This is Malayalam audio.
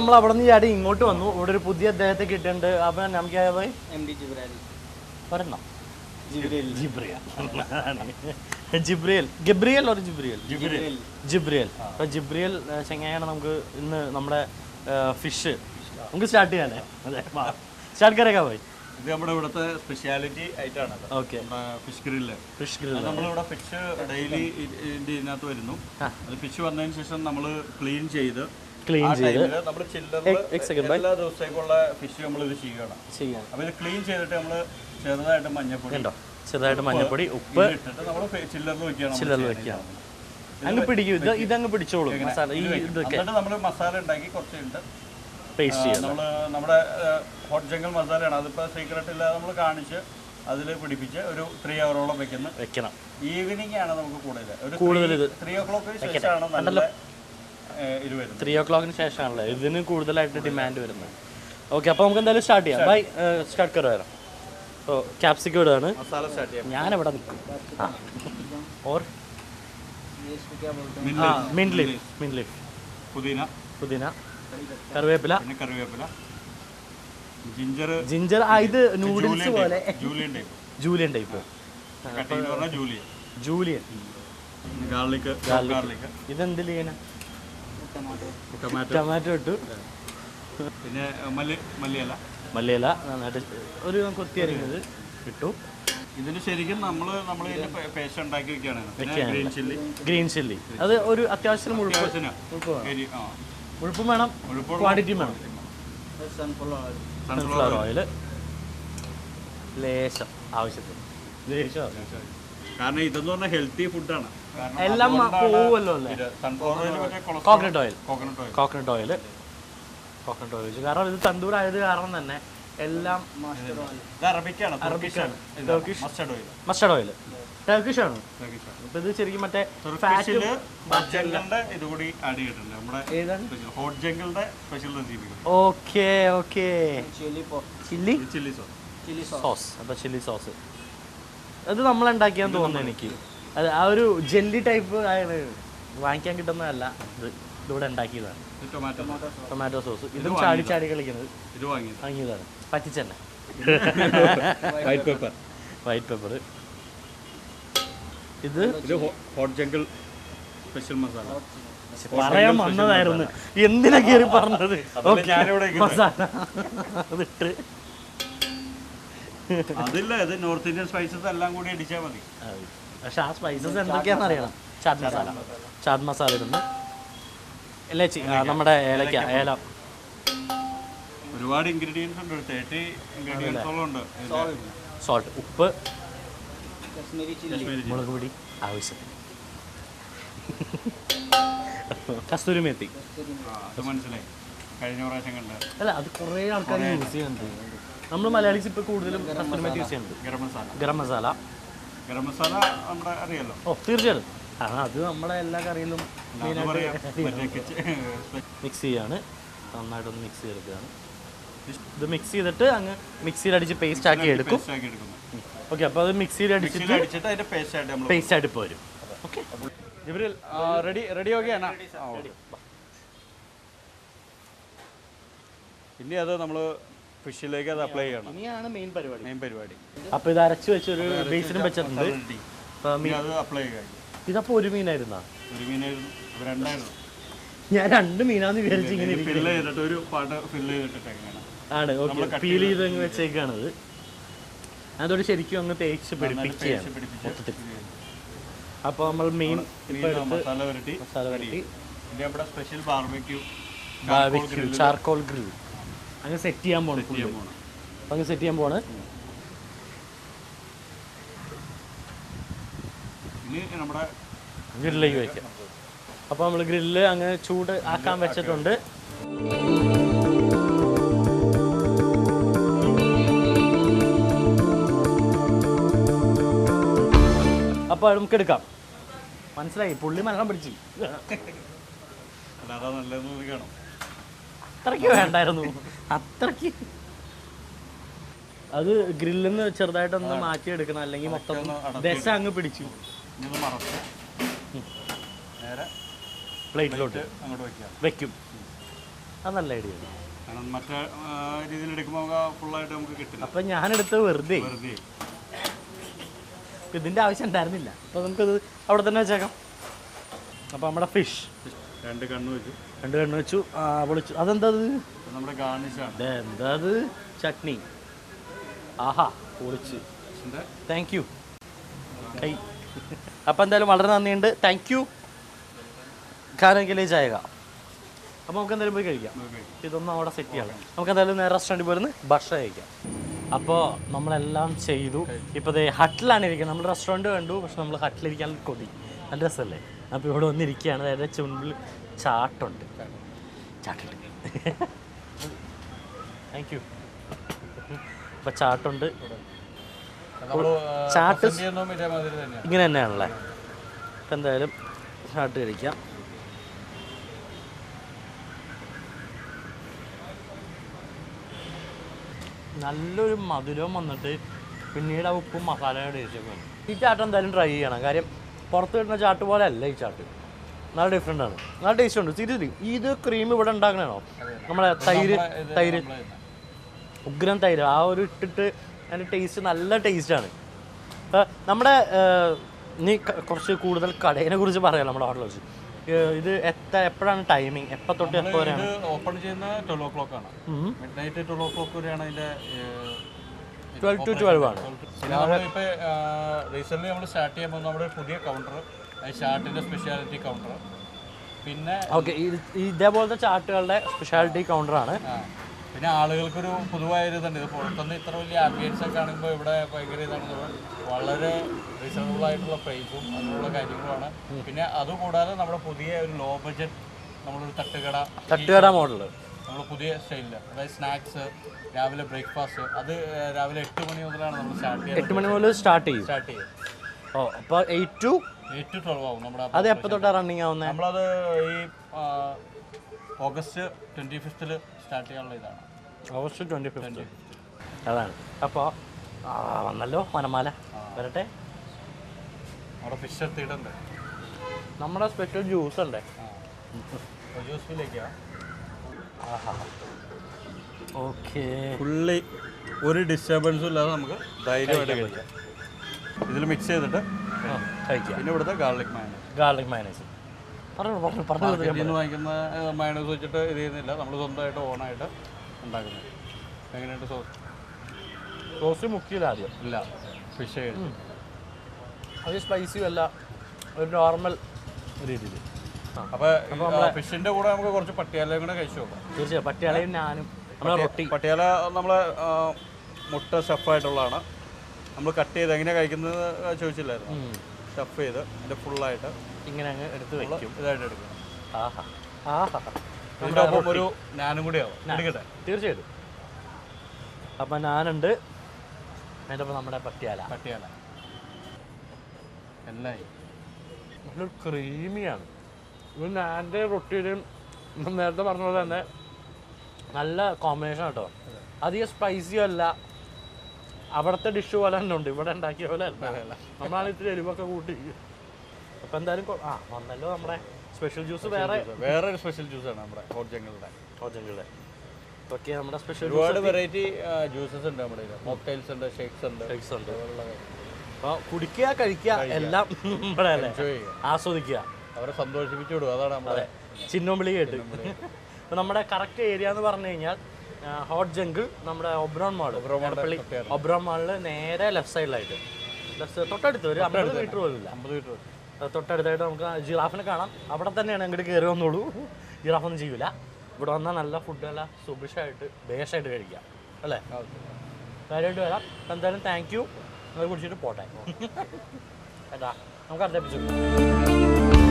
നമ്മൾ അവിടെ നിന്ന് ചാടി ഇങ്ങോട്ട് വന്നു. ഇവിടെ ഒരു പുതിയ അദ്ദേഹത്തെ കിട്ടിയിട്ടുണ്ട്. അപ്പൊ നമുക്ക് പറഞ്ഞോ ജിബ്രിയൽ ഒരു ജിബ്രിയൽ. അപ്പൊ ജിബ്രിയൽ ചെങ്ങായാണ് നമുക്ക് ഇന്ന് നമ്മുടെ ഫിഷ് നമുക്ക് സ്റ്റാർട്ട് ചെയ്യാനേ. അതെ, സ്റ്റാർട്ട് കറിയൊക്കെ പോയി. ഇത് നമ്മുടെ ഇവിടുത്തെ സ്പെഷ്യാലിറ്റി ആയിട്ടാണ്. Okay, fish grill. നമ്മളിവിടെ ഫിഷ് ഡെയിലി ഇതിനകത്ത് വരുന്നു. അത് ഫിഷ് വന്നതിന് ശേഷം നമ്മൾ ക്ലീൻ ചെയ്ത് നമ്മൾ ചില്ലറിൽ എല്ലാ ദിവസത്തേക്കുള്ള ഫിഷ് നമ്മൾ ഇത് ചെയ്യണം. അപ്പൊ ഇത് ക്ലീൻ ചെയ്തിട്ട് നമ്മൾ ചെറുതായിട്ട് മഞ്ഞപ്പൊടി ഉപ്പ് ഇട്ടിട്ട് നമ്മൾ ചില്ലറിൽ വെക്കണം. അങ്ങ് പിടിക്കും. ഇതങ്ങ് പിടിച്ചോളും മസാല. എന്നിട്ട് നമ്മൾ മസാല ഉണ്ടാക്കി കുറച്ചുണ്ട് പേസ്റ്റ് ചെയ്യാം. നമ്മൾ നമ്മുടെ ഹോട്ട് ജംഗിൾ മസാലയാണ്. അതിപ്പോൾ സീക്രട്ട് ഇല്ലാതെ നമ്മൾ കാണിച്ച് അതിൽ പിടിപ്പിച്ച് ഒരു 3 hour വെക്കണം. ഈവനിങ് ആണ് നമുക്ക് കൂടുതൽ 3 o'clock ശേഷമാണ് നല്ല ഇത് വരുന്നത്. 3 o'clock ശേഷമാണല്ലോ ഇതിന് കൂടുതലായിട്ട് ഡിമാൻഡ് വരുന്നത്. ഓക്കെ, അപ്പോൾ നമുക്ക് എന്തായാലും സ്റ്റാർട്ട് ചെയ്യാം. ബൈ, സ്റ്റാർട്ട് കറ വരാം. അപ്പോൾ ക്യാപ്സിക്കം ഇടാണ്. മസാല സ്റ്റാർട്ട് ചെയ്യാം. ഞാനെവിടെ നിൽക്കും. ഓർ മിന്റ് ലീഫ്, പുതിന, കറിവേപ്പില, ജിഞ്ചർ. ഇത് നൂഡിൽസ് പോലെ ജൂലിയൻ ടൈപ്പ്. Julienne garlic. ഇതെന്തിൽ ചെയ്യണ? ടൊമാറ്റോ ഇട്ടു. പിന്നെ മല്ലിയില നന്നായിട്ട് ഒരു കൊത്തി അരിഞ്ഞത് ഇട്ടു. ഇതിന് ശരിക്കും നമ്മൾ പേസ്റ്റ് ഉണ്ടാക്കി വെക്കുകയാണ്. ഗ്രീൻ ചില്ലി അത് ഒരു അത്യാവശ്യം ഉഴുപ്പും വേണം, ക്വാണ്ടിറ്റിയും വേണം. സൺഫ്ലവർ ഓയിൽ ലേശം ആവശ്യത്തിന്. കാരണം ഇതെന്ന് പറഞ്ഞാൽ ഹെൽത്തി ഫുഡാണ്. എല്ലാം പോവുമല്ലോ അല്ലേ. കോക്കനട്ട് ഓയിൽ വെച്ചു. കാരണം ഇത് തന്തൂരായത് കാരണം തന്നെ എല്ലാം മസ്റ്റർഡ് ഓയിൽ ടർക്കിഷ് ആണ്. ഇപ്പൊ ഇത് ശരിക്കും മറ്റേ ചില്ലി സോസ് അത് നമ്മളുണ്ടാക്കിയാന്ന് തോന്നുന്നു എനിക്ക്. അത് ആ ഒരു ജെല്ലി ടൈപ്പ് ആണ്. വാങ്ങിക്കാൻ കിട്ടുന്നതല്ല, ഇത് ഇവിടെ ഉണ്ടാക്കിയതാണ്. Tomato sauce. ഇതും ചാടി കളിക്കുന്നത് വാങ്ങിയതാണ്. പറ്റിച്ചെന്നെ. White pepper. ഇത് ഹോട്ട് ജംഗിൾ സ്പെഷ്യൽ മസാല പറയാൻ വന്നതായിരുന്നു. എന്തിനാ കയറി പറഞ്ഞത്? മസാല അതിട്ട് അതില്ല, ഇത് നോർത്ത് ഇന്ത്യൻ സ്പൈസസ് എല്ലാം കൂടി അടിച്ചാൽ മതി. പക്ഷെ ആ സ്പൈസസ് എന്തൊക്കെയാണെന്ന് അറിയണം. ചാറ്റ് മസാല ഇടുന്നു. നമ്മുടെ ഏലം. ഒരുപാട് ഇൻഗ്രീഡിയൻസ് ഉണ്ട്. 30 ഇൻഗ്രീഡിയൻസോളം ഉണ്ട്. സോൾട്ട്, ഉപ്പ്, മുളക് പൊടി ആവശ്യത്തിന്, കസ്തൂരി മേത്തി. മനസ്സിലായി, കഴിഞ്ഞ പ്രാവശ്യം കണ്ട. അല്ല, അത് കുറേ ആൾക്കാർ യൂസ് ചെയ്യുന്നുണ്ട്. നമ്മൾ മലയാളീസ് ഇപ്പോൾ കൂടുതലും കസ്തൂരി മേത്തി യൂസ് ചെയ്യുന്നുണ്ട്. ഗരം മസാല നമ്മുടെ അറിയാലോ. ഓ, തീർച്ചയായിട്ടും. അത് നമ്മുടെ എല്ലാ കറിയിലും മിക്സ് ചെയ്യാണ്. നന്നായിട്ടൊന്ന് മിക്സ് ചെയ്തെടുക്കുകയാണ്. ഇത് മിക്സ് ചെയ്തിട്ട് അങ്ങ് മിക്സിയിൽ അടിച്ച് പേസ്റ്റ് ആക്കി എടുക്കും. ഓക്കെ, അപ്പോൾ അത് മിക്സിയിൽ അടിച്ചിട്ട് അതിന്റെ പേസ്റ്റ് ആയിട്ട് ഇപ്പോൾ വരും. ഓക്കെ, ജിബ്രിൽ റെഡി ഓക്കെയാണ്. ഇനി അത് നമ്മൾ ഫിഷിലേക്ക് അത് അപ്ലൈ ചെയ്യണം. ഇനിയാണ് മെയിൻ പരിപാടി. അപ്പോൾ ഇത് അരച്ച് വെച്ചൊരു ബേസിനും വെച്ചിട്ടുണ്ട്. അപ്ലൈ ചെയ്യാം. ഇതപ്പോൾ ഒരു മീനായിരുന്നോ? രണ്ടായിരുന്നു. ഞാൻ 2 മീനാന്ന് വിചാരിച്ചു. ഇങ്ങനെ ആണ്. ഓക്കെ, പീൽ ചെയ്ത് അങ്ങ് വെച്ചേക്കാണത്. അതോട് ശരിക്കും അങ്ങ് തേച്ച് പിടിപ്പിക്കുകയാണ് മൊത്തത്തിൽ. അപ്പോൾ നമ്മൾ മീൻ മസാല വരട്ടി സ്പെഷ്യൽ ബാർബിക്യൂ ചാർക്കോൾ ഗ്രിൽ അങ്ങ് സെറ്റ് ചെയ്യാൻ പോണ്. അങ്ങ് സെറ്റ് ചെയ്യാൻ പോണ്. നമ്മുടെ ഗ്രില്ലിലേക്ക് വയ്ക്കാം. അപ്പോൾ നമ്മൾ ഗ്രില്ല് അങ്ങ് ചൂട് ആക്കാൻ വെച്ചിട്ടുണ്ട്. അപ്പോൾ നമുക്ക് എടുക്കാം. മനസ്സിലായി, പുള്ളി മരണം പിടിച്ചു. അത്രയ്ക്ക് വേണ്ടായിരുന്നു. അത്രയ്ക്ക് അത് ഗ്രില്ലിന്ന് ചെറുതായിട്ടൊന്ന് മാറ്റിയെടുക്കണം, അല്ലെങ്കിൽ മൊത്തം ദശ അങ്ങ് പിടിച്ചു. പ്ലേറ്റിലോട്ട് അങ്ങോട്ട് വെക്കും. അത് നല്ല ഐഡിയ. കാരണം മറ്റേ രീതിയിൽ എടുക്കുമ്പോൾ ഫുള്ളായിട്ട് നമുക്ക് കിട്ടില്ല. അപ്പം ഞാനെടുത്ത് വെറുതെ ഇതിൻ്റെ ആവശ്യം ഉണ്ടായിരുന്നില്ല. അപ്പോൾ നമുക്കത് അവിടെ തന്നെ വെച്ചേക്കാം. അപ്പോൾ നമ്മുടെ ഫിഷ് 2 കണ്ണ് വെച്ചു. പൊളിച്ചു. അതെന്താ നമ്മുടെ ഗാർണിഷാണ്. എന്താ അത്? ചട്നി. ആഹാ പൊളിച്ച്. Thank you. അപ്പം എന്തായാലും വളരെ നന്ദിയുണ്ട്. Thank you. ഖാനെങ്കിലേ ചായക. അപ്പോൾ നമുക്ക് എന്തായാലും പോയി കഴിക്കാം. ഇതൊന്നും അവിടെ സെറ്റ് ചെയ്യണം. നമുക്ക് എന്തായാലും നേരെ റെസ്റ്റോറൻറ്റിൽ പോയിരുന്ന് ഭക്ഷണം കഴിക്കാം. അപ്പോൾ നമ്മളെല്ലാം ചെയ്തു. ഇപ്പോൾ ദേ ഹട്ടിലാണ് ഇരിക്കുന്നത്. നമ്മൾ റെസ്റ്റോറൻറ്റ് കണ്ടു, പക്ഷെ നമ്മൾ ഹട്ടിലിരിക്കാൻ കൊതി. നല്ല രസമല്ലേ? അപ്പോൾ ഇവിടെ വന്നിരിക്കുകയാണ്. അതായത് ചുണ്ടിൽ ചാട്ടുണ്ട്. Thank you. അപ്പോൾ ചാട്ടുണ്ട്. ചാട്ട് ഇങ്ങനെ തന്നെയാണല്ലേ? അപ്പം എന്തായാലും ചാട്ട് കഴിക്കാം. നല്ലൊരു മധുരവും വന്നിട്ട് പിന്നീട് ആ ഉപ്പും മസാലയുടെ ടേസ്റ്റൊക്കെ വന്നു. ഈ ചാട്ട് എന്തായാലും ട്രൈ ചെയ്യണം. കാര്യം പുറത്ത് കിട്ടുന്ന ചാട്ട് പോലെ അല്ല ഈ ചാട്ട്. നല്ല ഡിഫറെൻ്റ് ആണ്. നല്ല ടേസ്റ്റ് ഉണ്ട്. സീരിയസ്ലി ഇത് ക്രീം ഇവിടെ ഉണ്ടാക്കണോ? നമ്മളെ തൈര് ഉഗ്രൻ തൈര് ആ ഒരു ഇട്ടിട്ട് അതിൻ്റെ ടേസ്റ്റ് നല്ല ടേസ്റ്റാണ്. നമ്മുടെ നീ കുറച്ച് കൂടുതൽ കടയിനെ കുറിച്ച് പറയാം. നമ്മുടെ ഹോട്ടലിൽ വെച്ച് ഇത് എപ്പോഴാണ് ടൈമിംഗ്? എപ്പോൾ തൊട്ട് എപ്പോൾ വരെയാണ്? ഓപ്പൺ ചെയ്യുന്ന 12 o'clock ആണ്. മിഡ് നൈറ്റ് 12 o'clock വരെയാണ് ഇതിൻ്റെ. 12 to 12 ആണ്. ഇപ്പോൾ റീസെൻ്റ്ലി നമ്മൾ സ്റ്റാർട്ട് ചെയ്യുമ്പോൾ നമ്മുടെ പുതിയ കൗണ്ടർ ചാട്ടിൻ്റെ സ്പെഷ്യാലിറ്റി കൗണ്ടർ. പിന്നെ ഓക്കെ ഇതേപോലത്തെ ചാട്ടുകളുടെ സ്പെഷ്യാലിറ്റി കൗണ്ടറാണ്. പിന്നെ ആളുകൾക്കൊരു പൊതുവായൊരു ഇതുണ്ട്. ഇത് പുറത്തുനിന്ന് ഇത്ര വലിയ ആംബിയൻസ് ഒക്കെ കാണുമ്പോൾ ഇവിടെ ഭയങ്കര ഇതാണ്. വളരെ റീസണബിൾ ആയിട്ടുള്ള പ്രൈസും അങ്ങനെയുള്ള കാര്യങ്ങളുമാണ്. പിന്നെ അതുകൂടാതെ നമ്മുടെ പുതിയ ഒരു ലോ ബഡ്ജറ്റ് നമ്മളൊരു തട്ടുകട മോഡൽ നമ്മൾ പുതിയ സ്റ്റൈലിൽ, അതായത് സ്നാക്സ്, രാവിലെ ബ്രേക്ക്ഫാസ്റ്റ്, അത് രാവിലെ 8 മണി മുതലാണ് നമ്മൾ സ്റ്റാർട്ട് ചെയ്യുന്നത്. 8 മണി മുതൽ സ്റ്റാർട്ട് ചെയ്യും. ഓ അപ്പോൾ 8 to 12 ആവും നമ്മുടെ. അത് എപ്പോൾ തൊട്ടാണ് റണ്ണിങ് ആവുന്നത്? നമ്മളത് ഈ ഓഗസ്റ്റ് 25th സ്റ്റാർട്ട് ചെയ്യാനുള്ള ഇതാണ്. ഓഗസ്റ്റ് 25th അതാണ്. അപ്പോൾ വന്നല്ലോ വനമാല. വരട്ടെ. അവിടെ ഫിഷ് എത്തിയിട്ടുണ്ട്. നമ്മുടെ സ്പെഷ്യൽ ജ്യൂസ് ഉണ്ടേ. ജ്യൂസ് ഫില്ലേക്കാണ്. ഓക്കെ. ഫുള്ളി ഒരു ഡിസ്റ്റർബൻസും ഇല്ലാതെ നമുക്ക് ധൈര്യമായിട്ട് കഴിക്കാം. ഇതിൽ മിക്സ് ചെയ്തിട്ട് കഴിക്കാം. പിന്നെ ഇവിടുത്തെ ഗാർലിക് മയണൈസ് പറഞ്ഞു വാങ്ങിക്കുന്ന മയണൈസ് വെച്ചിട്ട് ഇത് ചെയ്യുന്നില്ല. നമ്മൾ സ്വന്തമായിട്ട് ഓണായിട്ട് ഉണ്ടാക്കുന്നത്. എങ്ങനെയുണ്ട് സോസ് മുക്കിയില്ല ആദ്യം? ഇല്ല, ഫിഷ് കഴിച്ചു. അത് സ്പൈസിയും അല്ല, ഒരു നോർമൽ രീതിയിൽ. അപ്പോൾ ഫിഷിൻ്റെ കൂടെ നമുക്ക് കുറച്ച് പട്ടിയാലയും കൂടെ കഴിച്ചു നോക്കാം. തീർച്ചയായും പട്ടിയാലയും ഞാനും. പട്ടിയാല നമ്മളെ മുട്ട സ്റ്റഫായിട്ടുള്ളതാണ്. നമ്മൾ കട്ട് ചെയ്ത് എങ്ങനെയാണ് കഴിക്കുന്നത് ചോദിച്ചില്ലായിരുന്നു. സ്റ്റഫ് ചെയ്ത് അതിൻ്റെ ഫുള്ളായിട്ട് ഇങ്ങനെ അങ്ങ് എടുത്ത് വയ്ക്കും. ഇതായിട്ട് എടുക്കും. ഇതിൻ്റെ ഒപ്പം ഒരു നാനും കൂടി ആവും. എടുക്കട്ടെ? തീർച്ചയായിട്ടും. അപ്പം നാനുണ്ട്, അതിൻ്റെ ഒപ്പം നമ്മുടെ പട്ടിയാല എല്ലാം നല്ലൊരു ക്രീമിയാണ്. ഇത് നാൻ്റെ റൊട്ടിയുടെയും നേരത്തെ പറഞ്ഞ പോലെ തന്നെ നല്ല കോമ്പിനേഷൻ കേട്ടോ. അധികം സ്പൈസിയും അല്ല, അവിടുത്തെ ഡിഷ് പോലെ തന്നെ ഉണ്ട്, ഇവിടെ ഉണ്ടാക്കിയ പോലെ അല്ല. നമ്മളാണ് ഇത്തിരി എരിവൊക്കെ കൂട്ടി. അപ്പം എന്തായാലും വന്നല്ലോ നമ്മുടെ സ്പെഷ്യൽ ജ്യൂസ്. വേറെ ഒരു സ്പെഷ്യൽ ജ്യൂസാണ് നമ്മുടെ ഹോട്ട് ജംഗിളുടെ. ഓക്കെ, നമ്മുടെ സ്പെഷ്യൽ ഒരുപാട് വെറൈറ്റി ജ്യൂസസ് ഉണ്ട്. നമ്മുടെ മോക്ടെയിൽസ് ഉണ്ട്, ഷേക്സ് ഉണ്ട്. അപ്പോൾ കുടിക്കുക, കഴിക്കുക, എല്ലാം ഇവിടെ അല്ലേ, ആസ്വദിക്കുക, അവരെ സന്തോഷിപ്പിച്ചു വിടുക. അതാണ് നമ്മുടെ ചിഹ്നം വിളി കേട്ട്. അപ്പോൾ നമ്മുടെ കറക്റ്റ് ഏരിയ എന്ന് പറഞ്ഞു കഴിഞ്ഞാൽ ഹോട്ട് ജംഗിൾ, നമ്മുടെ ഒബ്രോൺ മാളിൽ നേരെ ലെഫ്റ്റ് സൈഡിലായിട്ട്, തൊട്ടടുത്ത് ഒരു 50 മീറ്റർ പോലില്ല, 50 മീറ്റർ തൊട്ടടുത്തായിട്ട് നമുക്ക് ജിറാഫിനെ കാണാം. അവിടെ തന്നെയാണ് അങ്ങോട്ട് കയറി വന്നോളൂ. ജിറാഫൊന്നും ചെയ്യൂല. ഇവിടെ വന്നാൽ നല്ല ഫുഡ്, നല്ല സുഭിഷമായിട്ട് ബേഷായിട്ട് കഴിക്കാം അല്ലേ? കാര്യമായിട്ട് വരാം. എന്തായാലും താങ്ക് യു. അത് കുടിച്ചിട്ട് പോട്ടെ. ഏട്ടാ, നമുക്ക് അടുത്ത എപ്പിസോഡ്.